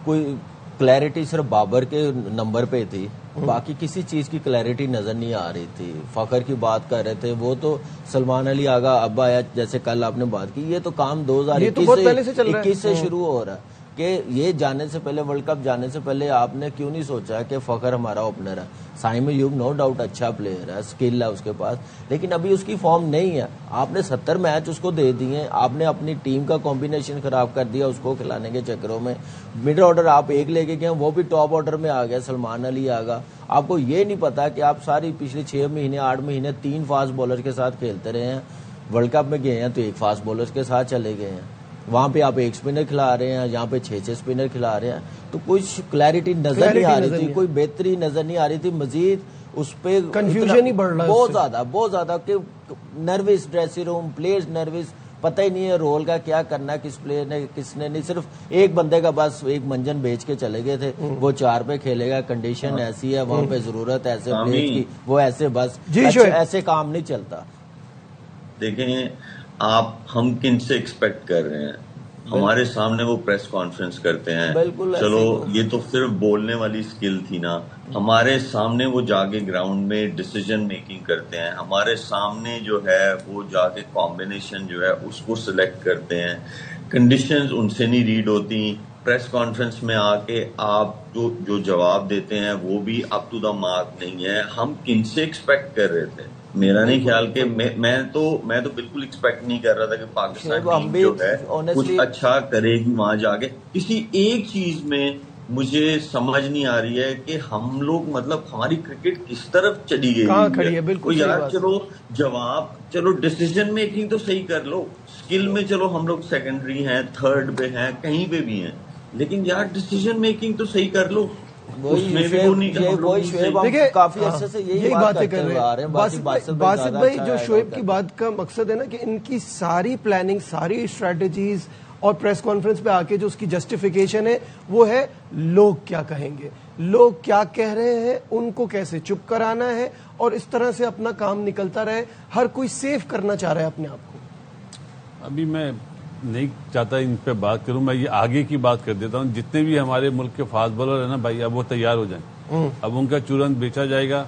کوئی کلیئرٹی صرف بابر کے نمبر پہ تھی, باقی کسی چیز کی کلیئرٹی نظر نہیں آ رہی تھی. فخر کی بات کر رہے تھے, وہ تو سلمان علی آغا اب آیا, جیسے کل آپ نے بات کی, یہ تو کام 2021 سے شروع ہو رہا ہے کہ یہ جانے سے پہلے, ورلڈ کپ جانے سے پہلے آپ نے کیوں نہیں سوچا کہ فخر ہمارا اوپنر ہے. سائم ایوب نو ڈاؤٹ اچھا پلیئر ہے, اسکل ہے اس کے پاس, لیکن ابھی اس کی فارم نہیں ہے. آپ نے 70 میچ اس کو دے دیے, آپ نے اپنی ٹیم کا کمبینیشن خراب کر دیا اس کو کھلانے کے چکروں میں. مڈل آرڈر آپ ایک لے کے گئے, وہ بھی ٹاپ آرڈر میں آ گیا, سلمان علی آگا. آپ کو یہ نہیں پتا کہ آپ ساری پچھلے 6 مہینے 8 مہینے 3 فاسٹ بالر کے ساتھ کھیلتے رہے ہیں. ورلڈ کپ میں گئے ہیں تو ایک فاسٹ بالر کے ساتھ چلے گئے ہیں, وہاں پہ آپ ایک اسپنر کھلا رہے ہیں, یہاں پہ 6 اسپنر کھلا رہے ہیں. تو کچھ کلیئرٹی نظر نہیں آ رہی تھی, کوئی بہتری نظر نہیں آ رہی تھی. مزید اس پہ کنفیوژن ہی بڑھ رہا ہے بہت زیادہ کہ nervous dressing room, players nervous, پتہ ہی نہیں ہے رول کا کیا کرنا ہے, کس پلیئر نے کس نے نہیں. صرف ایک بندے کا بس ایک منجن بیچ کے چلے گئے تھے, وہ 4 پہ کھیلے گا, کنڈیشن ایسی ہے وہاں پہ, ضرورت ایسے پلیئر کی, وہ ایسے بس ایسے کام نہیں چلتا. دیکھیں آپ ہم کن سے ایکسپیکٹ کر رہے ہیں؟ ہمارے سامنے وہ پریس کانفرنس کرتے ہیں, چلو یہ تو صرف بولنے والی اسکل تھی نا. ہمارے سامنے وہ جا کے گراؤنڈ میں ڈیسیژن میکنگ کرتے ہیں, ہمارے سامنے جو ہے وہ جا کے کمبینیشن جو ہے اس کو سلیکٹ کرتے ہیں. کنڈیشنز ان سے نہیں ریڈ ہوتی. پریس کانفرنس میں آ کے آپ جو جواب دیتے ہیں وہ بھی اپ ٹو دا مارک نہیں ہے. ہم کن سے ایکسپیکٹ کر رہے تھے؟ میرا نہیں خیال کہ میں تو بالکل ایکسپیکٹ نہیں کر رہا تھا کہ پاکستان ٹیم جو ہے کچھ اچھا کرے گی وہاں جا کے. کسی ایک چیز میں مجھے سمجھ نہیں آ رہی ہے کہ ہم لوگ مطلب ہماری کرکٹ کس طرف چلی گئی ہے. یار چلو ڈیسیژن میکنگ تو صحیح کر لو, اسکل میں چلو ہم لوگ سیکنڈری ہیں, تھرڈ پہ ہیں, کہیں پہ بھی ہیں, لیکن یار ڈیسیژن میکنگ تو صحیح کر لو. کافی عرصے سے یہی باتیں کر رہے ہیں. باسط بھائی جو شعیب کی بات کا مقصد ہے نا کہ ان کی ساری پلاننگ, ساری اسٹریٹجیز اور پریس کانفرنس پہ آ کے جو اس کی جسٹیفیکیشن ہے وہ ہے لوگ کیا کہیں گے, لوگ کیا کہہ رہے ہیں, ان کو کیسے چپ کرانا ہے, اور اس طرح سے اپنا کام نکلتا رہے. ہر کوئی سیف کرنا چاہ رہا ہے اپنے آپ کو. ابھی میں نہیں چاہتا ان پہ بات کروں, میں یہ آگے کی بات کر دیتا ہوں. جتنے بھی ہمارے ملک کے فاسٹ بالر ہیں نا بھائی, اب وہ تیار ہو جائیں. اب ان کا چورن بیچا جائے گا.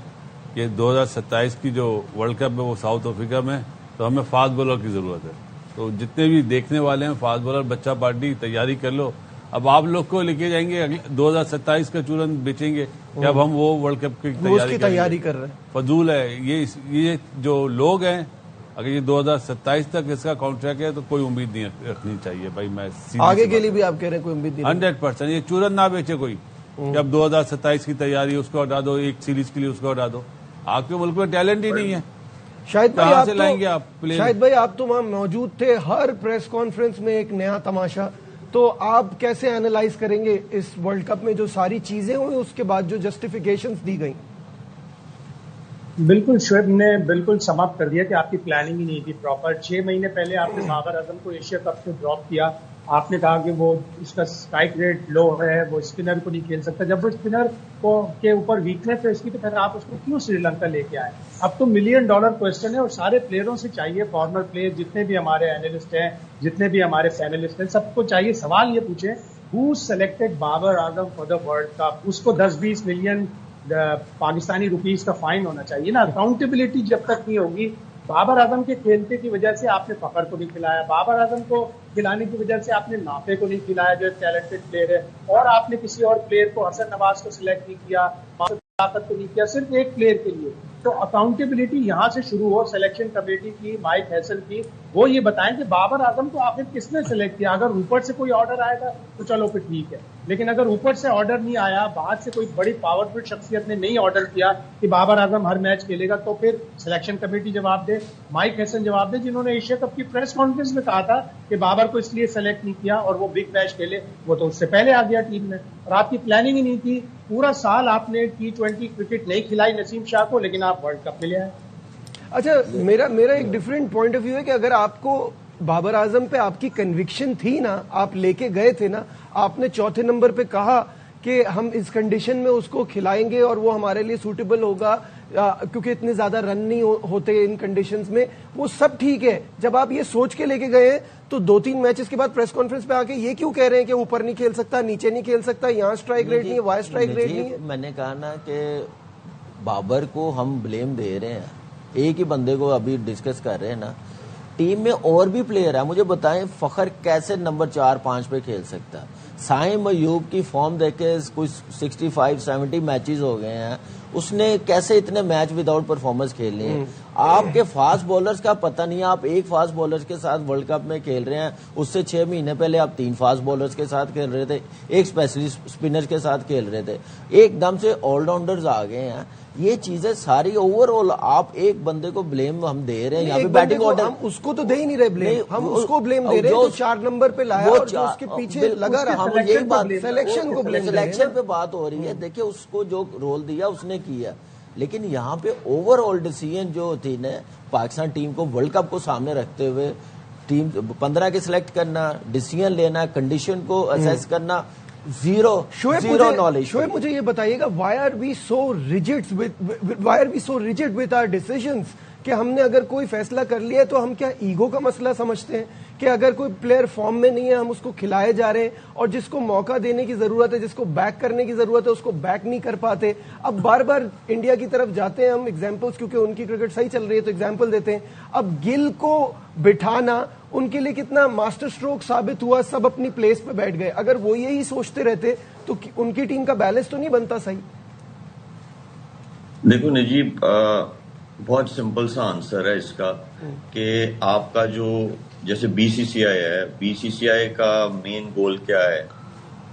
یہ 2027 کی جو ورلڈ کپ ہے وہ ساؤتھ افریقہ میں, تو ہمیں فاسٹ بالر کی ضرورت ہے. تو جتنے بھی دیکھنے والے ہیں فاسٹ بالر, بچہ پارٹی تیاری کر لو. اب آپ لوگ کو لے کے جائیں گے 2027 کا چورن بیچیں گے کہ اب ہم وہ ورلڈ کپ کی تیاری کر رہے ہیں. فضول ہے یہ جو لوگ ہیں اگر یہ 2027 تک اس کا کانٹریکٹ ہے تو کوئی امید نہیں رکھنی چاہیے بھائی. میں آگے کے لیے بھی آپ کہہ رہے ہیں کوئی امید نہیں؟ 100%. یہ چورن نہ بیچے کوئی کہ اب 2027 کی تیاری اس کو ہٹا دو, ایک سیریز کے لیے اس کو ہٹا دو. آپ کے ملک میں ٹیلنٹ ہی نہیں ہے. شاہد کہاں سے لائیں گے آپ پلیئر؟ شاہد بھائی آپ تو وہاں موجود تھے, ہر پریس کانفرنس میں ایک نیا تماشا. تو آپ کیسے اینالائز کریں گے اس ورلڈ کپ میں جو ساری چیزیں ہوئی اس کے بعد جو جسٹیفیکیشنز دی گئیں؟ بالکل شعیب نے بالکل سم اپ کر دیا کہ آپ کی پلاننگ ہی نہیں تھی پراپر. 6 مہینے پہلے آپ نے بابر اعظم کو ایشیا کپ سے ڈراپ کیا. آپ نے کہا کہ وہ اس کا اسٹرائک ریٹ لو ہے, وہ اسپنر کو نہیں کھیل سکتا. جب وہ اسپنر کو کے اوپر ویکنیس ہے اس کی, تو پھر آپ اس کو کیوں سری لنکا لے کے آئے؟ اب تو $1 ملین کوسچن ہے, اور سارے پلیئروں سے چاہیے, فارمر پلیئر جتنے بھی ہمارے اینالسٹ ہیں, جتنے بھی ہمارے فینلسٹ ہیں, سب کو چاہیے سوال یہ پوچھیں who selected Babar Azam for the world cup. اس کو 10-20 ملین پاکستانی روپیز کا فائن ہونا چاہیے نا. اکاؤنٹیبلٹی جب تک نہیں ہوگی. بابر اعظم کے کھیلتے کی وجہ سے آپ نے فخر کو نہیں کھلایا, بابر اعظم کو کھلانے کی وجہ سے آپ نے نافے کو نہیں کھلایا جو ٹیلنٹڈ پلیئر ہے, اور آپ نے کسی اور پلیئر کو, حسن نواز کو سلیکٹ نہیں کیا, طاقت کو نہیں کیا, صرف ایک پلیئر کے لیے. تو اکاؤنٹیبلٹی یہاں سے شروع ہو, سلیکشن کمیٹی کی, مائک ہیسن کی. وہ یہ بتائیں کہ بابر اعظم کو آخر کس نے سلیکٹ کیا. اگر اوپر سے کوئی آرڈر آئے گا تو چلو پھر ٹھیک ہے, لیکن اگر اوپر سے آرڈر نہیں آیا, باہر سے کوئی بڑی پاورفل شخصیت نے نہیں آرڈر کیا کہ بابر اعظم ہر میچ کھیلے گا, تو پھر سلیکشن کمیٹی جواب دے, مائک ہیسن جواب دے, جنہوں نے ایشیا کپ کی پریس کانفرنس میں کہا تھا کہ بابر کو اس لیے سلیکٹ نہیں کیا اور وہ بگ بیش کھیلے. وہ تو اس سے پہلے آ گیا ٹیم میں, اور آپ کی پلاننگ ہی نہیں تھی. پورا سال آپ نے T20 کرکٹ نہیں کھلائی نسیم شاہ کو, لیکن آپ ورلڈ کپ میں لے آئے. اچھا, میرا ایک ڈفرینٹ پوائنٹ آف ویو ہے کہ اگر آپ کو بابر اعظم پہ آپ کی کنوکشن تھی نا, آپ لے کے گئے تھے نا, آپ نے چوتھے نمبر پہ کہا کہ ہم اس کنڈیشن میں اس کو کھلائیں گے اور وہ ہمارے لیے سوٹیبل ہوگا کیونکہ اتنے زیادہ رن نہیں ہوتے ان کنڈیشنز میں, وہ سب ٹھیک ہے. جب آپ یہ سوچ کے لے کے گئے ہیں تو 2-3 میچز کے بعد پریس کانفرنس پہ آ کے یہ کیوں کہہ رہے ہیں کہ اوپر نہیں کھیل سکتا, نیچے نہیں کھیل سکتا, یہاں اسٹرائک ریٹ نہیں ہے, وہاں اسٹرائک ریٹ نہیں ہے؟ میں نے کہا نا کہ بابر کو ہم بلیم دے رہے ہیں, ایک ہی بندے کو ابھی ڈسکس کر رہے ہیں نا. ٹیم میں اور بھی پلیئر ہیں, مجھے بتائیں فخر کیسے نمبر 4-5 پہ کھیل سکتا ہے؟ سائم ایوب کی فارم دیکھے, کچھ 65-70 میچز ہو گئے ہیں, اس نے کیسے اتنے میچ وداؤٹ پرفارمنس کھیلنے ہیں؟ آپ کے فاسٹ بولرز کا پتہ نہیں, آپ ایک فاسٹ بولر کے ساتھ ورلڈ کپ میں کھیل رہے ہیں, اس سے 6 مہینے پہلے آپ 3 فاسٹ بولرز کے ساتھ کھیل رہے تھے, ایک اسپیشلسٹ اسپنر کے ساتھ کھیل رہے تھے, ایک دم سے آل راؤنڈرز آ گئے ہیں. یہ چیزیں ساری اوور آل آپ ایک بندے کو بلیم ہم دے رہے ہیں یہاں پہ بیٹنگ آرڈر, ہم اس کو تو دے ہی نہیں رہے بلیم, ہم اس کو بلیم دے رہے ہیں جو 4 نمبر پہ لایا اور جو اس کے پیچھے لگا رہا. ہم یہی بات سلیکشن کو بلیم, سلیکشن پہ بات ہو رہی ہے. دیکھیں اس کو جو رول دیا اس نے کیا, لیکن یہاں پہ اوور آل ڈیسیژن جو تھی نا پاکستان ٹیم کو ورلڈ کپ کو سامنے رکھتے ہوئے, ٹیم 15 کے سلیکٹ کرنا, ڈیسیژن لینا, کنڈیشن کو اسیس کرنا, زیرو نالج. شعیب مجھے یہ بتائیے گا, why are we so rigid with our decisions کہ ہم نے اگر کوئی فیصلہ کر لیا ہے تو ہم کیا ایگو کا مسئلہ سمجھتے ہیں کہ اگر کوئی پلیئر فارم میں نہیں ہے ہم اس کو کھلائے جا رہے ہیں, اور جس کو موقع دینے کی ضرورت ہے, جس کو بیک کرنے کی ضرورت ہے, اس کو بیک نہیں کر پاتے. اب بار بار انڈیا کی طرف جاتے ہیں ہم ایگزامپلس, کیونکہ ان کی کرکٹ صحیح چل رہی ہے تو ایگزامپل دیتے ہیں. اب گل کو بٹھانا ان کے لیے کتنا ماسٹر سٹروک ثابت ہوا, سب اپنی پلیس پہ بیٹھ گئے. اگر وہ یہی سوچتے رہتے تو ان کی ٹیم کا بیلنس تو نہیں بنتا صحیح. دیکھو نجیب, بہت سمپل سا آنسر ہے اس کا کہ آپ کا جو جیسے BCCI ہے, BCCI کا مین گول کیا ہے؟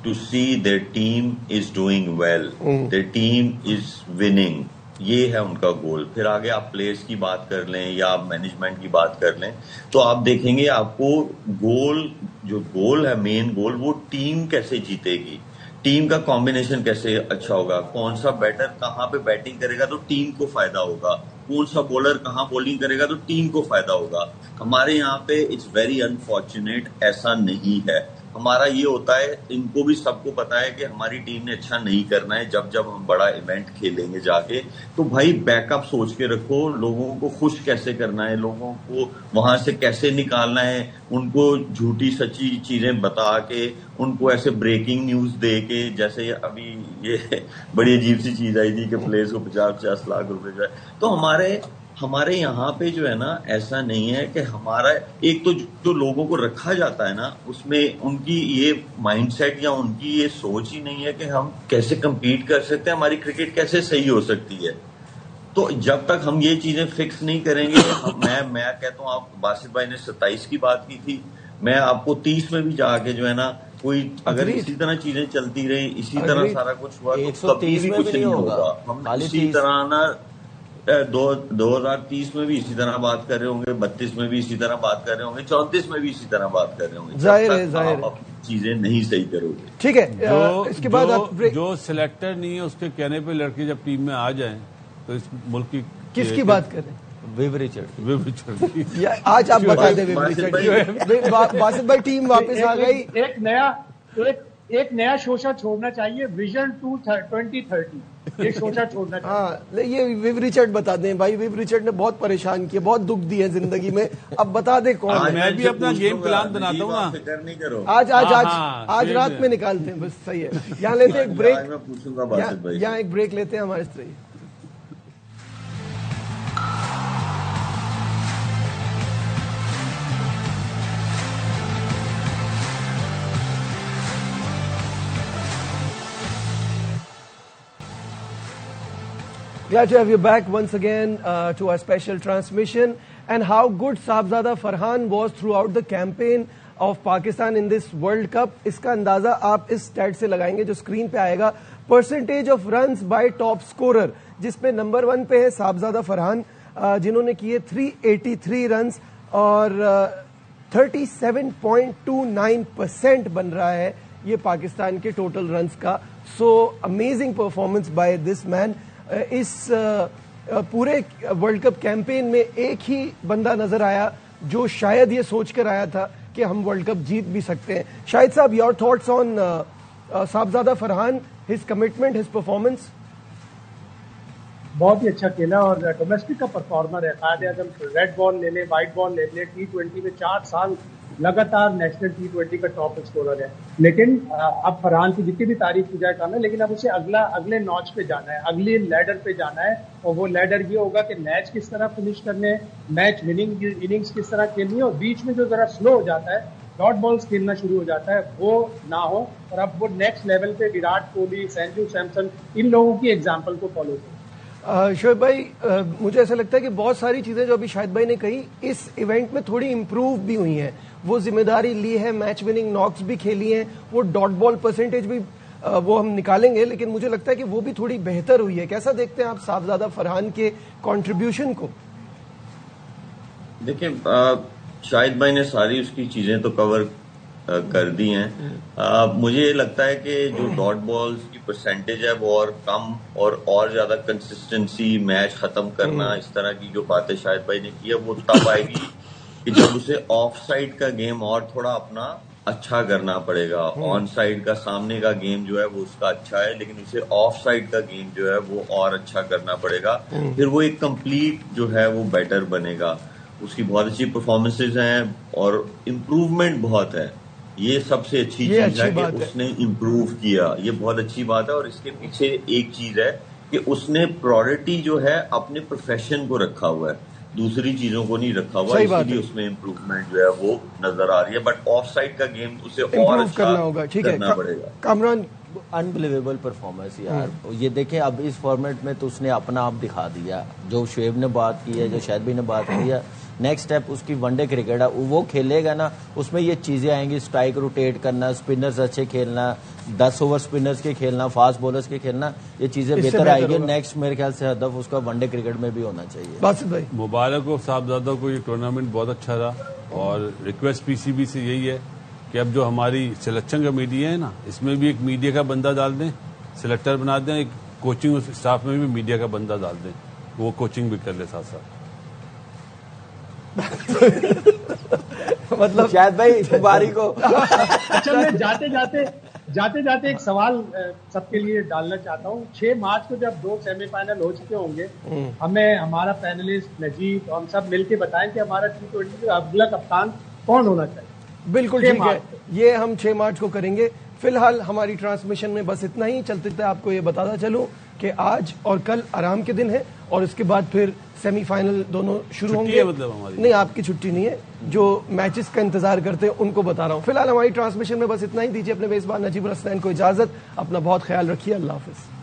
To see their team is doing well, their team is winning, یہ ہے ان کا گول. پھر آگے آپ پلیئرز کی بات کر لیں یا آپ مینجمنٹ کی بات کر لیں تو آپ دیکھیں گے آپ کو گول ہے مین گول, وہ ٹیم کیسے جیتے گی, ٹیم کا کمبینیشن کیسے اچھا ہوگا, کون سا بیٹر کہاں پہ بیٹنگ کرے گا تو ٹیم کو فائدہ ہوگا, کون سا بولر کہاں بولنگ کرے گا تو ٹیم کو فائدہ ہوگا. ہمارے یہاں پہ اٹس ویری انفارچونیٹ ایسا نہیں ہے. ہمارا یہ ہوتا ہے, ان کو بھی سب کو پتا ہے کہ ہماری ٹیم نے اچھا نہیں کرنا ہے. جب ہم بڑا ایونٹ کھیلیں گے جا کے تو بھائی بیک اپ سوچ کے رکھو, لوگوں کو خوش کیسے کرنا ہے, لوگوں کو وہاں سے کیسے نکالنا ہے, ان کو جھوٹی سچی چیزیں بتا کے, ان کو ایسے بریکنگ نیوز دے کے, جیسے ابھی یہ بڑی عجیب سی چیز آئی تھی کہ پلیئرز کو 50-50 لاکھ روپے جو ہے. تو ہمارے یہاں پہ جو ہے نا ایسا نہیں ہے کہ ہمارا ایک تو جو لوگوں کو رکھا جاتا ہے نا اس میں ان کی یہ مائنڈ سیٹ یا ان کی یہ سوچ ہی نہیں ہے کہ ہم کیسے کمپیٹ کر سکتے ہیں, ہماری کرکٹ کیسے صحیح ہو سکتی ہے. تو جب تک ہم یہ چیزیں فکس نہیں کریں گے، میں کہتا ہوں، آپ باسط بھائی نے 27 کی بات کی تھی، میں آپ کو 30 میں بھی جا کے جو ہے نا کوئی اگر اسی طرح چیزیں چلتی رہیں، اسی طرح سارا کچھ ہوا تو کبھی بھی کچھ نہیں ہوگا. ہم اسی طرح نا 2030 میں بھی اسی طرح بات کر رہے ہوں گے، 32 میں بھی اسی طرح بات کر رہے ہوں گے، 34 میں بھی اسی طرح بات کر رہے ہوں گے. ظاہر آپ چیزیں نہیں صحیح کرو گے. ٹھیک ہے. اس کے بعد جو سلیکٹر نہیں ہے اس کے کہنے پہ لڑکے جب ٹیم میں آ جائیں تو اس ملک کی کس کی بات کریں؟ Viv Richard. آج آپ بتا دیں ویو ریچرڈ. باسط بھائی ٹیم واپس آ گئی. ایک نیا شوشا چھوڑنا چاہیے، ویژن 2030 یہ شوشا چھوڑنا چاہیے. ہاں یہ ویو ریچرڈ بتا دیں بھائی. ویو ریچرڈ نے بہت پریشان کیا، بہت دکھ دیے زندگی میں. اب بتا دیں کون. میں بھی اپنا گیم پلان بناتا ہوں نا. آج رات میں نکالتے ہیں بس. صحیح ہے. یہاں لیتے ہیں ایک بریک. یہاں ایک بریک لیتے ہیں ہمارے سے. Glad to have you back once again to our special transmission. And how good Sahibzada Farhan was throughout the campaign of Pakistan in this World Cup. اس کا اندازہ آپ اس اسٹیٹ سے لگائیں گے جو اسکرین پہ آئے گا. Percentage of runs by top scorer, جس پہ نمبر 1 پہ ہے صاحبزادہ فرحان جنہوں نے کیے 383 رنز اور 37.29% بن رہا ہے یہ پاکستان کے ٹوٹل رنز کا. So amazing performance by this man. اس پورے ورلڈ کپ کیمپین میں ایک ہی بندہ نظر آیا جو شاید یہ سوچ کر آیا تھا کہ ہم ورلڈ کپ جیت بھی سکتے ہیں. شاہد صاحب، your thoughts on Sahibzada Farhan, his commitment, his performance? بہت ہی اچھا کھیلا اور ڈومیسٹک کا پرفارمر ہے. قائد اعظم ریڈ بال لے لیں، وائٹ بال لے لیں، T20 میں 4 سال لگاتار نیشنل T20 کا ٹاپ اسکورر ہے. لیکن اب فرحان کی جتنی بھی تعریف کی جائے کام ہے، لیکن اب اسے اگلے نوچ پہ جانا ہے، اگلے لیڈر پہ جانا ہے. اور وہ لیڈر یہ ہوگا کہ میچ کس طرح فنش کرنے، میچ وننگ اننگز کس طرح کھیلنی ہے، اور بیچ میں جو ذرا سلو ہو جاتا ہے، ڈاٹ بالز کھیلنا شروع ہو جاتا ہے، وہ نہ ہو. اور اب وہ نیکسٹ لیول پہ وراٹ کوہلی، سنجو سیمسن، ان لوگوں کی ایگزامپل کو فالو کریں. شعیب بھائی، مجھے ایسا لگتا ہے کہ بہت ساری چیزیں جو ابھی شاہد بھائی نے کہی اس ایونٹ میں تھوڑی امپروو بھی ہوئی ہیں. وہ ذمہ داری لی ہے، میچ وننگ ناکس بھی کھیلی ہیں، وہ ڈاٹ بال پرسنٹیج بھی وہ ہم نکالیں گے، لیکن مجھے لگتا ہے کہ وہ بھی تھوڑی بہتر ہوئی ہے. کیسا دیکھتے ہیں آپ صاحبزادہ فرحان کے کنٹریبیوشن کو؟ دیکھیں، شاہد بھائی نے ساری اس کی چیزیں تو کور کر دی ہیں. مجھے یہ لگتا ہے کہ جو ڈاٹ بالز کی پرسنٹیج ہے وہ اور کم اور زیادہ کنسسٹنسی، میچ ختم کرنا، اس طرح کی جو باتیں شاہد بھائی نے کی ہے وہ تب آئے گی کہ جب اسے آف سائڈ کا گیم اور تھوڑا اپنا اچھا کرنا پڑے گا. آن سائڈ کا سامنے کا گیم جو ہے وہ اس کا اچھا ہے، لیکن اسے آف سائڈ کا گیم جو ہے وہ اور اچھا کرنا پڑے گا. پھر وہ ایک کمپلیٹ جو ہے وہ بیٹر بنے گا. اس کی بہت اچھی پرفارمنسز ہیں اور امپروومنٹ بہت ہے. یہ سب سے اچھی چیز ہے کہ اس نے امپروو کیا. یہ بہت اچھی بات ہے. اور اس کے پیچھے ایک چیز ہے کہ اس نے پرائورٹی جو ہے اپنے پروفیشن کو رکھا ہوا ہے، دوسری چیزوں کو نہیں رکھا ہوا. اس لیے اس میں امپروومنٹ جو ہے وہ نظر آ رہی ہے. بٹ آف سائڈ کا گیم اسے اور اچھا کرنا پڑے گا. کامران، انبلیویبل پرفارمنس یار. یہ دیکھیں اب اس فارمیٹ میں تو اس نے اپنا آپ دکھا دیا. جو شعیب نے بات کی ہے، جو شاہد بھی نے بات کی ہے، نیکسٹ اسٹیپ اس کی ون ڈے کرکٹ ہے. وہ کھیلے گا نا، اس میں یہ چیزیں آئیں گی، اسٹرائک روٹیٹ کرنا، اسپنرز اچھے کھیلنا، 10 اوور اسپنرز کے کھیلنا، فاسٹ بولرز کے کھیلنا، یہ چیزیں بہتر آئے گی. نیکسٹ میرے خیال سے ہدف اس کا ون ڈے کرکٹ میں بھی ہونا چاہیے. باسط بھائی، مبارک ہو صاحبزادہ کو، یہ ٹورنامنٹ بہت اچھا رہا. اور ریکویسٹ پی سی بی سے یہی ہے کہ اب جو ہماری سلیکشن کمیٹی ہے نا، اس میں بھی ایک میڈیا کا بندہ ڈال دیں، سلیکٹر بنا دیں. ایک کوچنگ اسٹاف میں بھی میڈیا کا بندہ ڈال دیں، وہ کوچنگ بھی کر لے ساتھ ساتھ. مطلب شاید بھائی مبارک ہو. اچھا، میں جاتے جاتے ایک سوال سب کے لیے ڈالنا چاہتا ہوں. 6 مارچ کو جب 2 سیمی فائنل ہو چکے ہوں گے، ہمیں ہمارا پینلسٹ نجیب ہم سب مل کے بتائیں کہ ہمارا T20 کا اگلا کپتان کون ہونا چاہیے. بالکل ٹھیک ہے، یہ ہم 6 مارچ کو کریں گے. فی الحال ہماری ٹرانسمیشن میں بس اتنا ہی. چلتے آپ کو یہ بتاتا چلوں کہ آج اور کل آرام کے دن ہے، اور اس کے بعد پھر سیمی فائنل دونوں شروع ہوں گے. نہیں، آپ کی چھٹی نہیں ہے. جو میچز کا انتظار کرتے ہیں ان کو بتا رہا ہوں. فی الحال ہماری ٹرانسمیشن میں بس اتنا ہی. دیجیے اپنے میزبان نجیب الحسنین کو اجازت. اپنا بہت خیال رکھیے. اللہ حافظ.